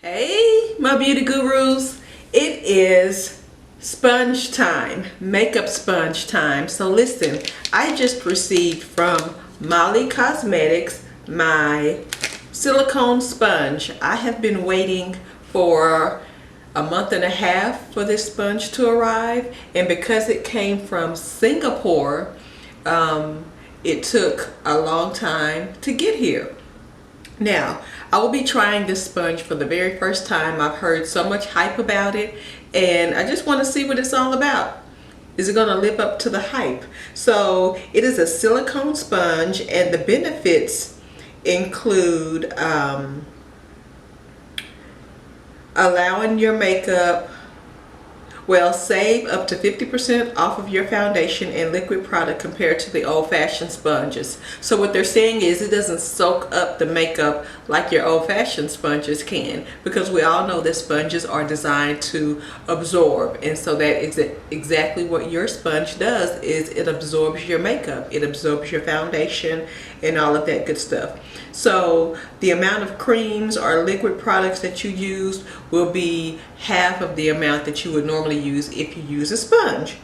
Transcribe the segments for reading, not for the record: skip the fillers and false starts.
Hey, my beauty gurus. It is sponge time, makeup sponge time. So listen, I just received from Molly Cosmetics my silicone sponge. I have been waiting for a month and a half for this sponge to arrive, and because it came from Singapore, it took a long time to get here. Now, I will be trying this sponge for the very first time. I've heard so much hype about it, and I just want to see what it's all about. Is it going to live up to the hype? So, it is a silicone sponge, and the benefits include allowing your makeup, save up to 50% off of your foundation and liquid product compared to the old-fashioned sponges. So what they're saying is it doesn't soak up the makeup like your old-fashioned sponges can, because we all know that sponges are designed to absorb, and so that is exactly what your sponge does. Is it absorbs your makeup, it absorbs your foundation and all of that good stuff. So the amount of creams or liquid products that you use will be half of the amount that you would normally use if you use a sponge.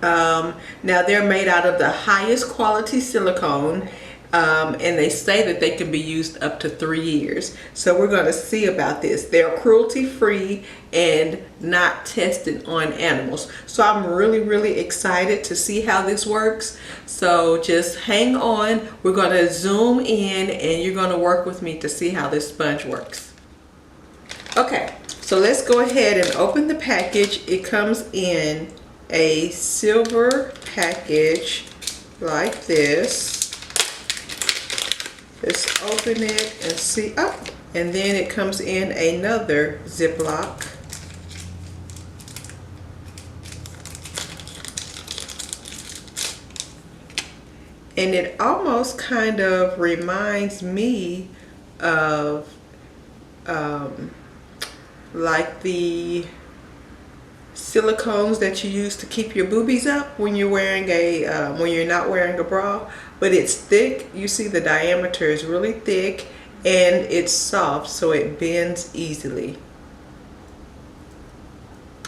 Now they're made out of the highest quality silicone, and they say that they can be used up to 3 years. So we're going to see about this. They're cruelty free and not tested on animals. So I'm really excited to see how this works. So just hang on. We're going to zoom in and you're going to work with me to see how this sponge works. Okay, so let's go ahead and open the package. It comes in a silver package like this. Let's open it and see. Oh, and then it comes in another Ziploc. And it almost kind of reminds me of like the silicones that you use to keep your boobies up when you're wearing when you're not wearing a bra. But it's thick. You see the diameter is really thick, and it's soft, so it bends easily.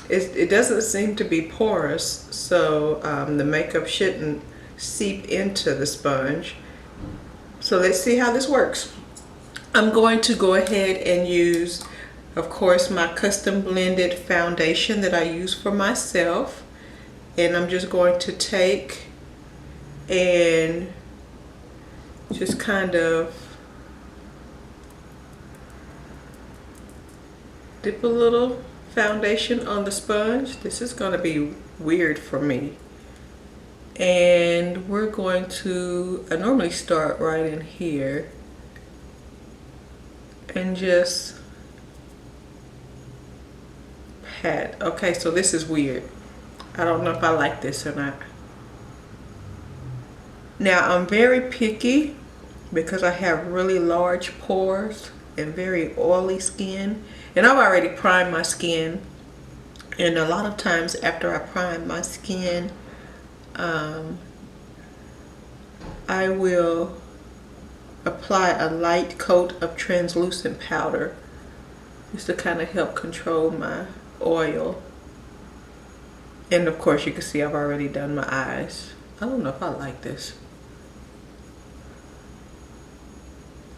It doesn't seem to be porous, so the makeup shouldn't seep into the sponge. So let's see how this works. I'm going to go ahead and use, of course, my custom blended foundation that I use for myself, and I'm just going to take and just kind of dip a little foundation on the sponge. This is going to be weird for me. And we're going to, I normally start right in here and just pat. Okay, so this is weird. I don't know if I like this or not. Now I'm very picky because I have really large pores and very oily skin, and I've already primed my skin, and a lot of times after I prime my skin, I will apply a light coat of translucent powder just to kind of help control my oil. And of course you can see I've already done my eyes. I don't know if I like this.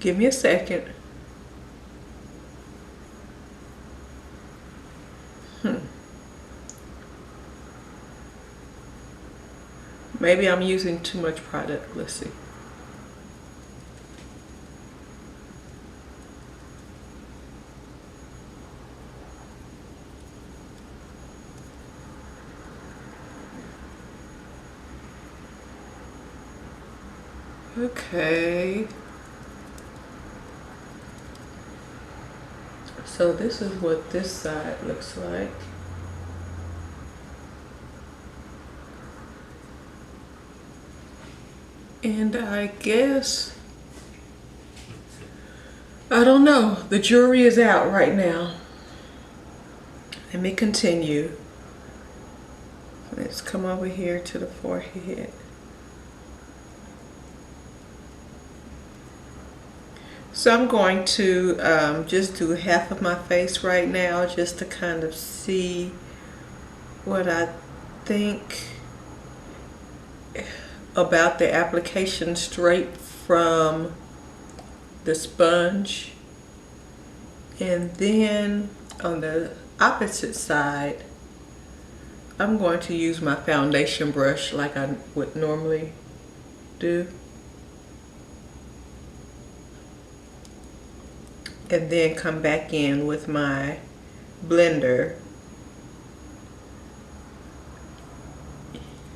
Give me a second. Maybe I'm using too much product. Let's see. Okay. So this is what this side looks like. And I guess, I don't know, the jury is out right now. Let me continue. Let's come over here to the forehead. So I'm going to just do half of my face right now, just to kind of see what I think about the application straight from the sponge. And then on the opposite side, I'm going to use my foundation brush like I would normally do. And then come back in with my blender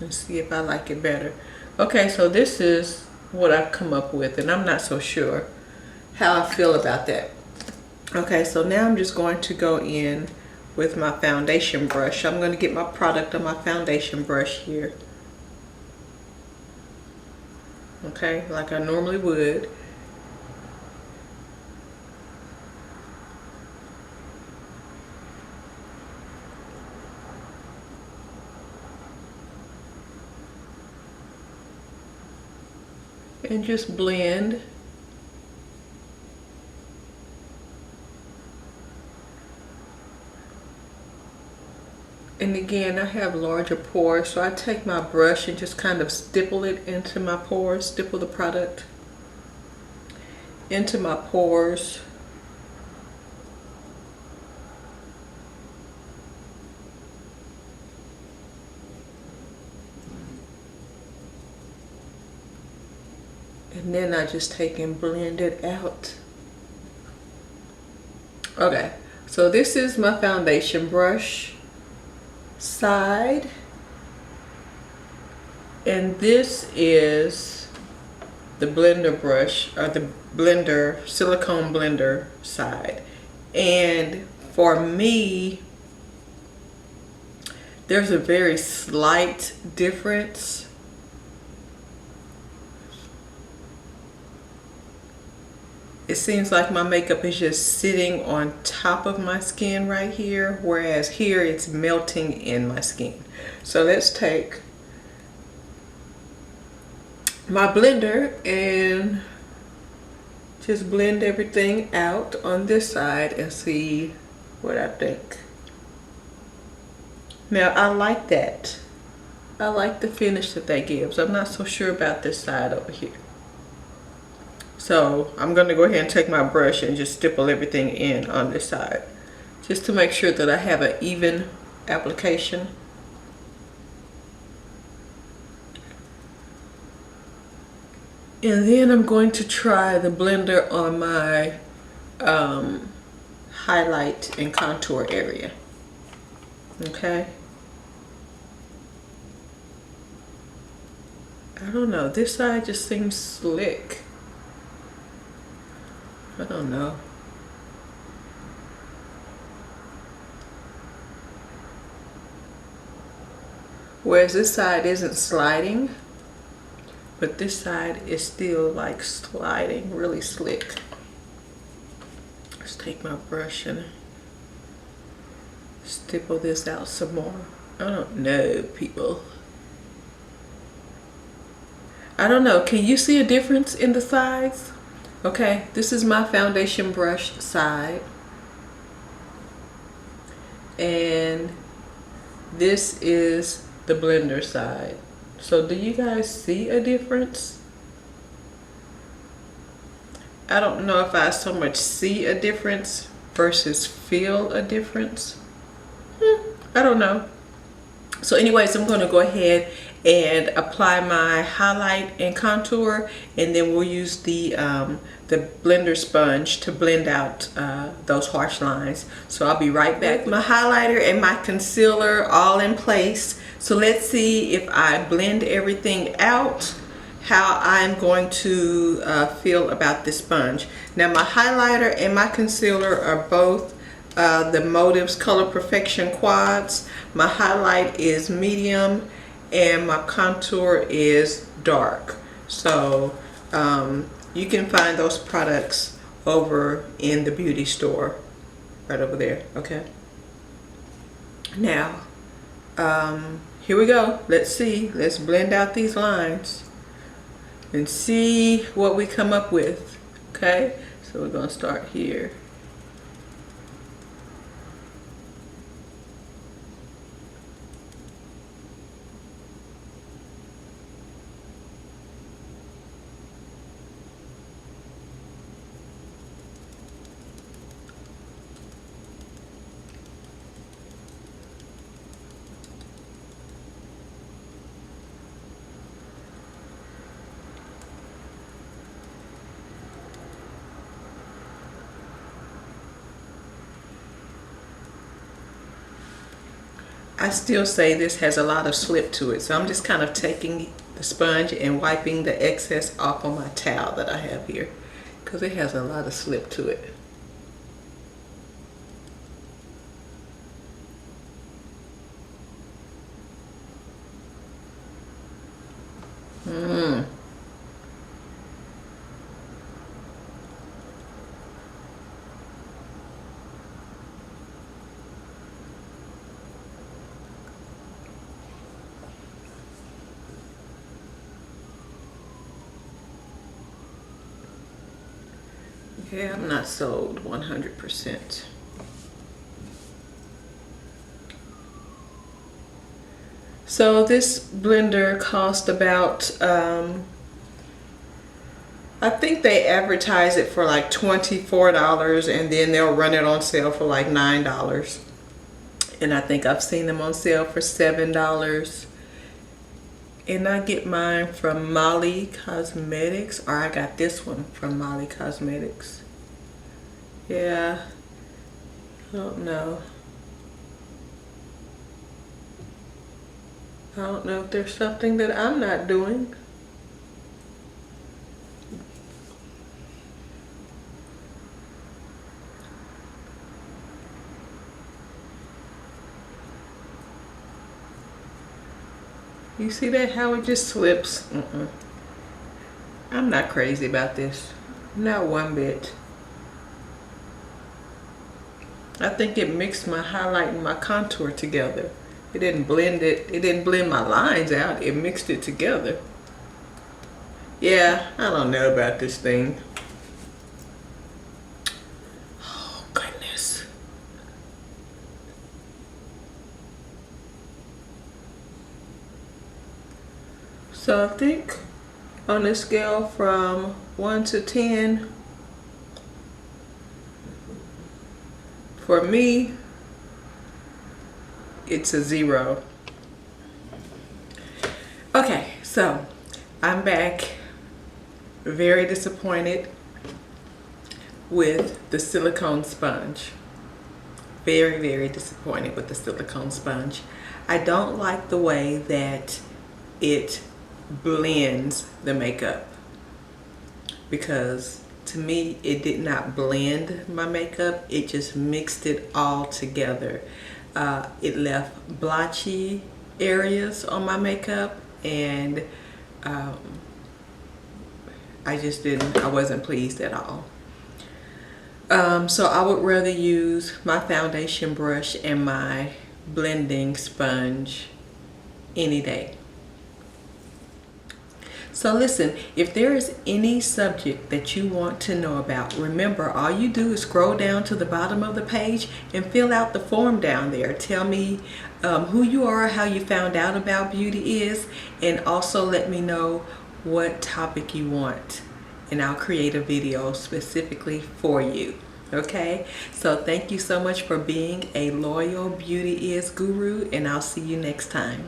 and see if I like it better. Okay, so this is what I've come up with, and I'm not so sure how I feel about that. Okay, so now I'm just going to go in with my foundation brush. I'm going to get my product on my foundation brush here. Okay, like I normally would. And just blend. And again, I have larger pores, so I take my brush and just kind of stipple it into my pores, stipple the product into my pores. And then I just take and blend it out. Okay, so this is my foundation brush side, and this is the blender brush, or the blender, silicone blender side. And for me, there's a very slight difference. It seems like my makeup is just sitting on top of my skin right here, whereas here it's melting in my skin. So let's take my blender and just blend everything out on this side and see what I think. Now I like that. I like the finish that that gives. I'm not so sure about this side over here. So I'm going to go ahead and take my brush and just stipple everything in on this side, just to make sure that I have an even application. And then I'm going to try the blender on my highlight and contour area. Okay. I don't know, this side just seems slick. I don't know. Whereas this side isn't sliding, but this side is still like sliding, really slick. Let's take my brush and stipple this out some more. I don't know, people. I don't know. Can you see a difference in the sides? Okay, this is my foundation brush side, and this is the blender side. So do you guys see a difference? I don't know if I so much see a difference versus feel a difference. I don't know. So anyways, I'm going to go ahead and apply my highlight and contour, and then we'll use the blender sponge to blend out those harsh lines. So I'll be right back. My highlighter and my concealer all in place. So let's see if I blend everything out, how I'm going to feel about this sponge. Now my highlighter and my concealer are both the Motives Color Perfection Quads. My highlight is medium and my contour is dark. So you can find those products over in the beauty store, right over there. Okay. Now, here we go. Let's see. Let's blend out these lines and see what we come up with. Okay. So we're going to start here. I still say this has a lot of slip to it, so I'm just kind of taking the sponge and wiping the excess off on my towel that I have here, because it has a lot of slip to it. Yeah, I'm not sold 100%. So this blender cost about, I think they advertise it for like $24, and then they'll run it on sale for like $9. And I think I've seen them on sale for $7. And I get mine from Molly Cosmetics, or I got this one from Molly Cosmetics. Yeah, I don't know. I don't know if there's something that I'm not doing. You see that, how it just slips? I'm not crazy about this. Not one bit. I think it mixed my highlight and my contour together. It didn't blend it. It didn't blend my lines out. It mixed it together. Yeah, I don't know about this thing. Oh, goodness. So I think on a scale from 1 to 10, for me, it's a 0. Okay, so I'm back, very disappointed with the silicone sponge. Very, very disappointed with the silicone sponge. I don't like the way that it blends the makeup, because to me it did not blend my makeup. It just mixed it all together. It left blotchy areas on my makeup, and I wasn't pleased at all. So I would rather use my foundation brush and my blending sponge any day. So listen, if there is any subject that you want to know about, remember, all you do is scroll down to the bottom of the page and fill out the form down there. Tell me who you are, how you found out about БейEᵃY, and also let me know what topic you want, and I'll create a video specifically for you. Okay, so thank you so much for being a loyal БейEᵃY guru, and I'll see you next time.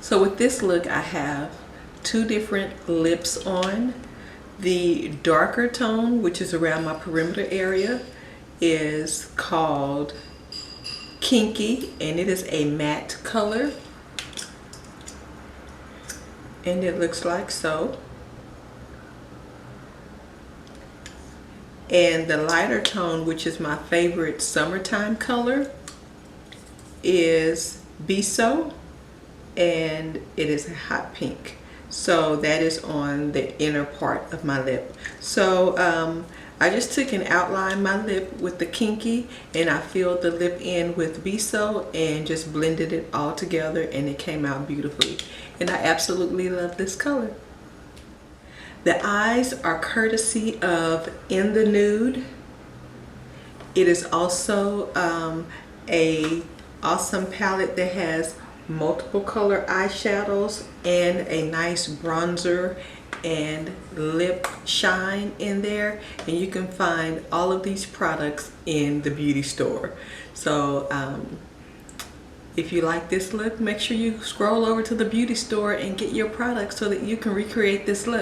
So with this look, I have two different lips on. The darker tone, which is around my perimeter area, is called Kinky, and it is a matte color. And it looks like so. And the lighter tone, which is my favorite summertime color, is ᴃᴅ, and it is a hot pink. So that is on the inner part of my lip. So I just took and outlined my lip with the Kinky, and I filled the lip in with Beso and just blended it all together, and it came out beautifully. And I absolutely love this color. The eyes are courtesy of In the Nude. It is also a awesome palette that has multiple color eyeshadows and a nice bronzer and lip shine in there, and you can find all of these products in the beauty store. So if you like this look, make sure you scroll over to the beauty store and get your products so that you can recreate this look.